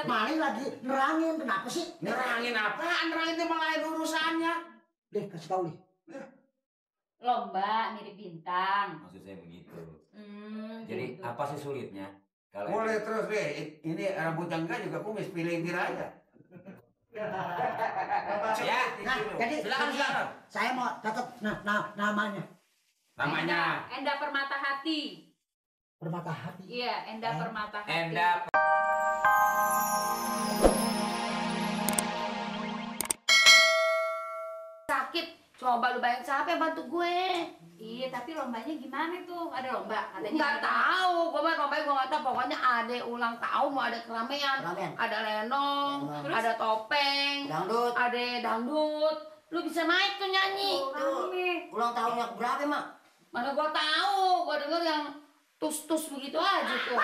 Maling lagi nerangin, kenapa sih? Nerangin apaan? Nerangin itu malah lain urusannya. Deh, kasih tahu nih. Lomba mirip bintang. Maksud saya begitu. Jadi Jadi apa sih sulitnya? Kalau Boleh terus deh. Ini rambut yang enggak juga kumis, pilih aja. ya, Nah, jadi silakan. saya mau catat namanya. Namanya Enda Permata Hati. Permata Hati. Iya, Enda Permata Hati. Enda. Sakit. Coba lu bayangin siapa yang bantu gue? Iya, tapi lombanya gimana tuh? Ada lomba? Nggak tahu. Gue mah lombanya gue nggak tahu. Pokoknya ada ulang tahun, mau ada keramaian. Ada lenong, ada topeng, ada dangdut. Lu bisa naik tuh nyanyi. Ulang tahunnya berapa, Mak? Mana gue tahu. Gue denger yang tus-tus begitu aja tuh.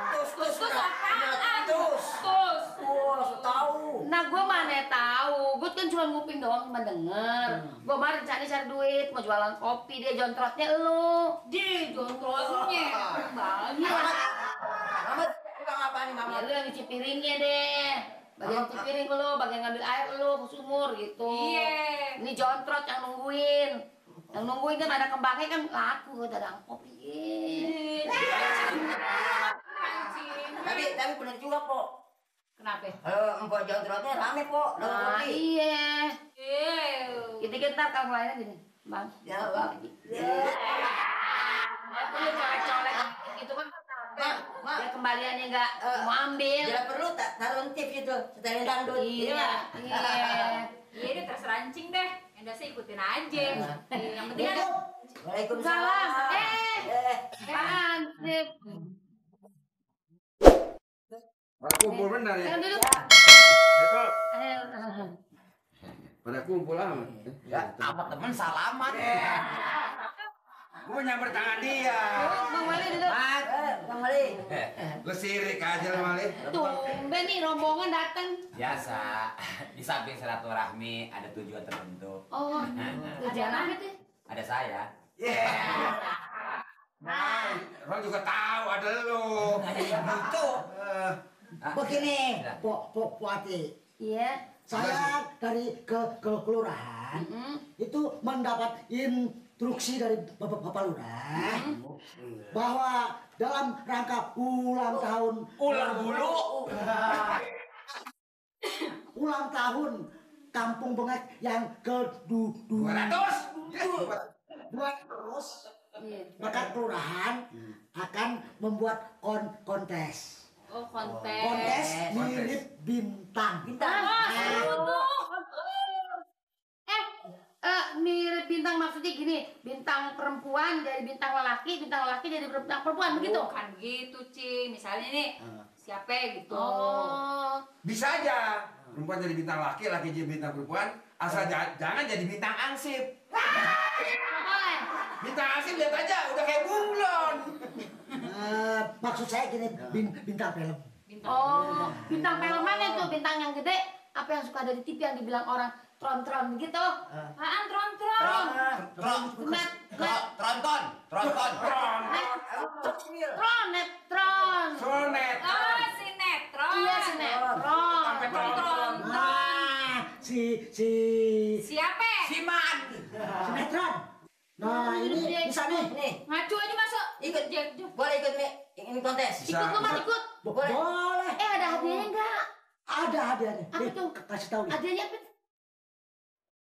Tus apaan? Tus. Oh, tahu. Nah, gue mana tahu. Gue kan cuma nguping doang, cuma denger. Gue kemarin cari duit, mau jualan kopi, dia jontrotnya elu. Dia jontrotnya banyak. Mamat, tukang apa nih, Mamat? Ya lu yang nyuci piringnya deh. Bagian cuci piring lu, bagian ngambil air lu ke sumur gitu. Iya. Ini jontrot yang nungguin. Yang nungguin kan ada kembangnya kan laku, dadang kopi. Tapi benar juga, Pok. Kenapa? Empok jontrotnya rame, Pok. Nah, iya. Kita ntar kalau lainnya gini, Bang. Ya, Bang. Lu colek-colek gitu kan. Ya kembaliannya nggak mau ambil. Tidak perlu taruh tips itu, setelin dangdut. Iya. Iya deh terserah Encing deh. Enda sih ikutin aja. Yang penting kan Waalaikumsalam. Apaan? Sip. pada kumpul benar ya. Ayo duduk. Itu Ayo. pada kumpul amat. Ya, sama teman salaman. Gue nyamper tangan dia. Bang Wali duduk. Bang Wali. Gue sirik aja lah Mali. Tumben nih rombongan datang. Biasa. Di samping silaturahmi ada tujuan tertentu. Oh, tujuan apa tuh? Ada saya. Nah, orang juga tahu ada lu. Gitu. Begini, Ya. Pok Wati. Iya. Saya dari kelurahan itu mendapat instruksi dari Bapak Lurah bahwa dalam rangka ulang tahun ulang tahun Kampung Bengek yang $200. maka kelurahan akan membuat kontes. Oh, Kontes mirip bintang. Mirip bintang maksudnya gini, bintang perempuan jadi bintang lelaki jadi bintang perempuan begitu? Bukan begitu, Cing. Misalnya nih, siapa gitu. Oh. Bisa aja. Perempuan jadi bintang laki, laki jadi bintang perempuan. Asal jangan jadi bintang ansip. Boleh. Bintang ansip lihat aja, udah kayak bunglon. Maksud saya gini, bintang film. Oh, bintang film mana tuh? Bintang yang gede? Apa yang suka ada di TV yang dibilang orang tron-tron begitu? Apaan tron-tron? Tronton. Netron. Sonet. Oh, sinetron. Iya, sinetron. Sampai tron. Nah, si Siapa? Siman. sinetron. Nah, ini bisa nih. Ngacu aja masuk. Ikut. Jek. Boleh ikut nih ini kontes. Bisa. Ikut lu Mas, ikut. Boleh. Ada hadiahnya enggak? Ada hadiahnya. Apa tuh? Kasih tahu nih. Hadiahnya apa?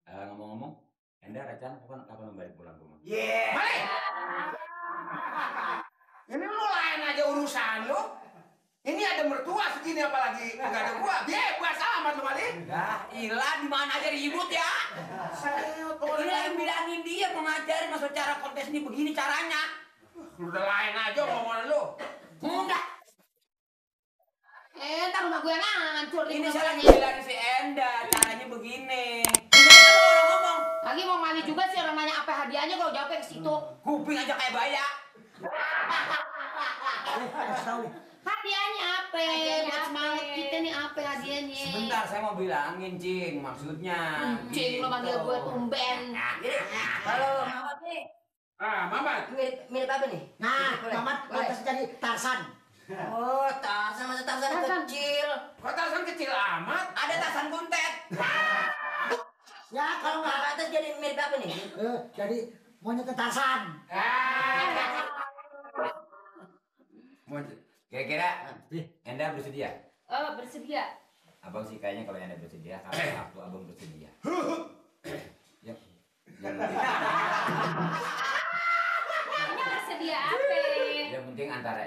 Ngomong-ngomong, Enda rencana kapan balik pulang ke rumah? Mali. Ini lu lain aja urusan lu. Ini ada mertua segini apalagi enggak ada gua. Bebas amat lu Mali. Ya, ilah di mana aja ribut ya. Ini yang bilangin dia mengajarin masuk cara kontes ini begini caranya. Lu udah lain aja omongan lu. Enggak. Ntar rumah gue yang hancur nih. Ini saya lagi bilangin si Enda, caranya begini. Ini orang ngomong, Lagi mau mandi juga sih orang nanya apa hadiahnya kalau jawabnya ke situ. kuping aja kayak baya. Kasih tahu nih. Hadiahnya apa? Buat semangat kita nih apa hadiahnya? Sebentar, saya mau bilangin, Cing, maksudnya. Cing, lo manggil gue tumben. Halo, Mamat nih. Mamat. Mirip apa nih? Nah, Mamat kontes jadi Tarsan. Oh, Tarzan masa Tarzan kecil. Kok Tarzan kecil amat? Ada Tarzan kuntet. Ya kalau nggak Atas jadi mirip apa nih? jadi monyet Tarzan. Kira-kira Enda bersedia? Oh, bersedia. Abang sih kayaknya kalau Enda bersedia, kalau waktu abang bersedia. Ya. Ini bersedia apa? Yang penting antara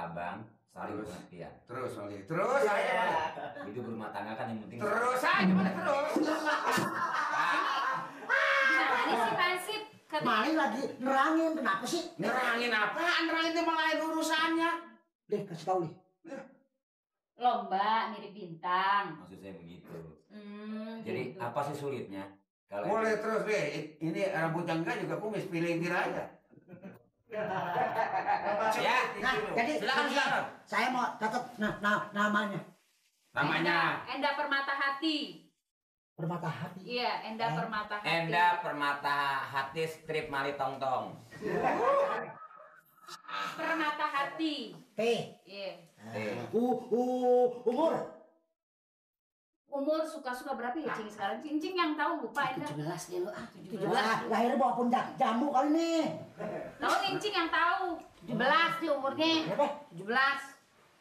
abang saling pengertian. Terus saya. Hidup berumah tangga kan yang penting. Terus aja mana terus. Gimana sih Pansip? Mali lagi nerangin, kenapa sih? Nerangin apaan? Nerangin itu malah lain urusannya. Deh, kasih tahu nih. Lomba mirip bintang. Maksud saya begitu. Jadi Jadi apa sih sulitnya? Kalau Boleh terus deh. Ini rambutnya enggak juga kumis, pilih aja. ya, Nah, jadi silakan. saya mau catat namanya. Namanya Enda Permata Hati. Permata hati. Iya, Enda Permata Hati. Enda Permata Hati strip Mali Tong Tong. Permata Hati. T. Iya. Umur. Umur suka-suka berapa ya Cing sekarang? Cing yang tahu lupa Enda. 17 dia lu 17. Lahir maupun jamu kali nih. Tahu Cing yang tahu. 17 dia umurnya. Berapa? 17.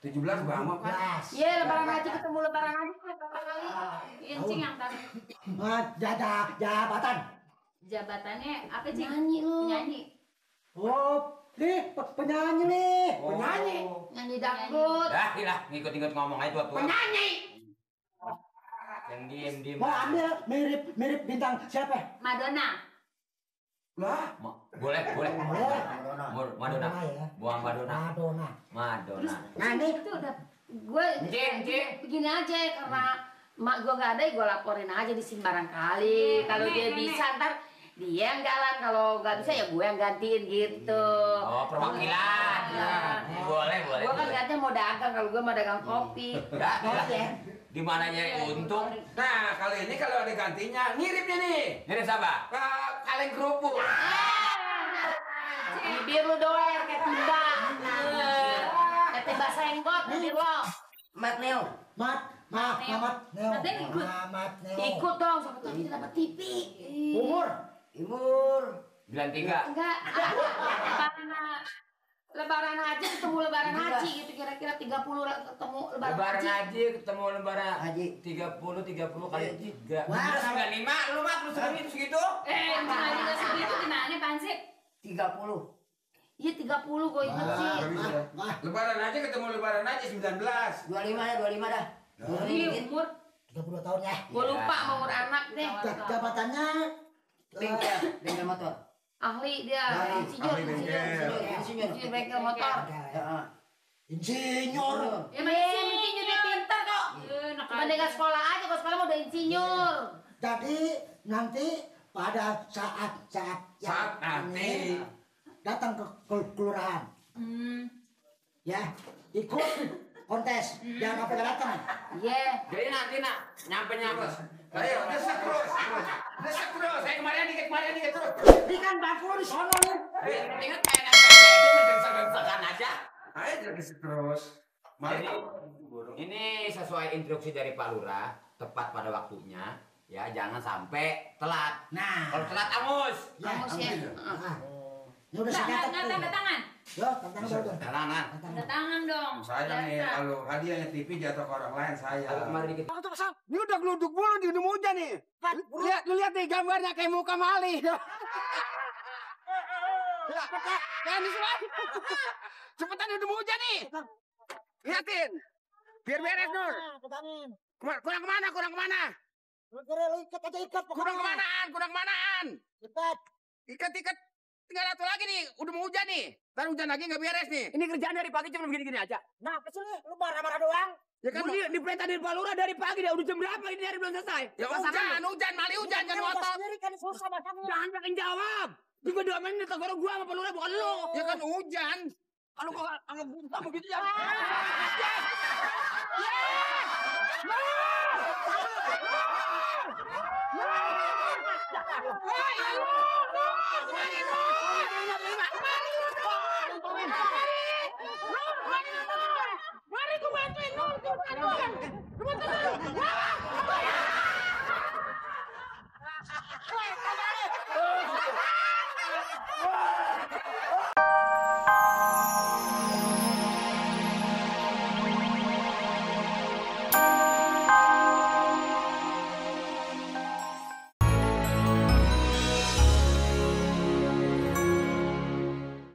17 banget kan? Iya, lebaran haji ketemu lebaran haji berapa kali? Cing yang tahu. Jabatan. Jabatannya apa Cing? Nyanyi lu. Penyanyi. Oh, nih penyanyi nih. Penyanyi. Nyanyi dangdut. Dah, ngikut-ngikut ngomong aja tua-tua. Penyanyi. Yang diem. Mau ambil mirip bintang siapa? Madonna. Lah, Boleh. Madonna. ya. Buang Madonna. Terus Nah, ini itu udah Gue begini aja karena mak gue nggak ada, gue laporin aja di sini barangkali. Kalau dia bisa ntar dia yang jalan, kalau nggak bisa ya gue yang gantiin gitu. Oh, perwakilan. Boleh. Gue kan liatnya mau dagang, kalau gue mau dagang kopi. Ya. Di mana nyari untung? nah kali ini kalau ada gantinya ngiripnya nih. Nyari siapa? Kaleng kerupuk. Bibir lu doer kayak timba. Kayak timba senggot bibir lo. Mat Neo. Mamat Neo. Matnya ikut. Mamat Neo. Ikut dong, siapa tahu kita dapat TV. Umur. 93. Enggak. Lebaran haji ketemu lebaran haji gitu, kira-kira 30 ketemu lebaran haji. Ketemu lebaran haji 30 kali 3. Wah, 95 lu Mat, lu segitu. Cuma juga segitu gimana Pansip? 30. Iya 30 gue inget sih. Lebaran aja ketemu lebaran aja 19. 25 dah. Iya umur 32 tahun ya. Gue lupa mau umur anak deh. Jabatannya Bengkel motor. Ahli dia, Ahli bengkel. insinyur bengkel motor. insinyur. Ya masih insinyur dia pintar kok. Cuma dengan sekolah aja, kalau sekolah mau udah insinyur. Jadi nanti pada saat nanti datang ke kelurahan, ya ikut kontes, jangan sampai nggak datang. Iya. Jadi nanti nyampe. Ayo, desek terus. Saya kemarin dikit terus. Ini kan bangku lo di sono nih. Ingat kayak mendengar-dengarkan aja. Ayo desek terus. Jadi ini sesuai instruksi dari Pak Lurah, tepat pada waktunya. Ya, jangan sampai telat. Nah, Kalau telat angus. Kamu sih. Ini udah saya catat Nggak tuh. tanda tangan. Yo, tanda tangan. Tangan. Tanda tangan dong. Saya nih Biasa. kalau hadiahnya TV jatuh ke orang lain saya. Agak kemari dikit. Ini udah geluduk mulu di udah hujan nih. Lihat nih gambarnya kayak muka Mali. Jangan disuai. Cepetan udah mau hujan nih. Liatin. Biar beres Nur. Kurang kemana? Ikat aja ikat Kurang kemanaan? Ikat. Ikat. Tinggal satu lagi nih. Udah mau hujan nih. Ntar hujan lagi nggak beres nih. Ini kerjaan dari pagi cuma begini-gini aja. Nah, kesel lu marah-marah doang. Ya kan Di perintah dari Pak Lurah dari pagi dia udah jam berapa ini hari belum selesai. ya hujan, Mali hujan jangan ngotot. Sendiri kan susah makan. Jangan pakai jawab. Juga 2 menit tegur gua sama Pak Lurah bukan lu. Ya kan hujan. Kalau gua anggap buta begitu ya. Aduh.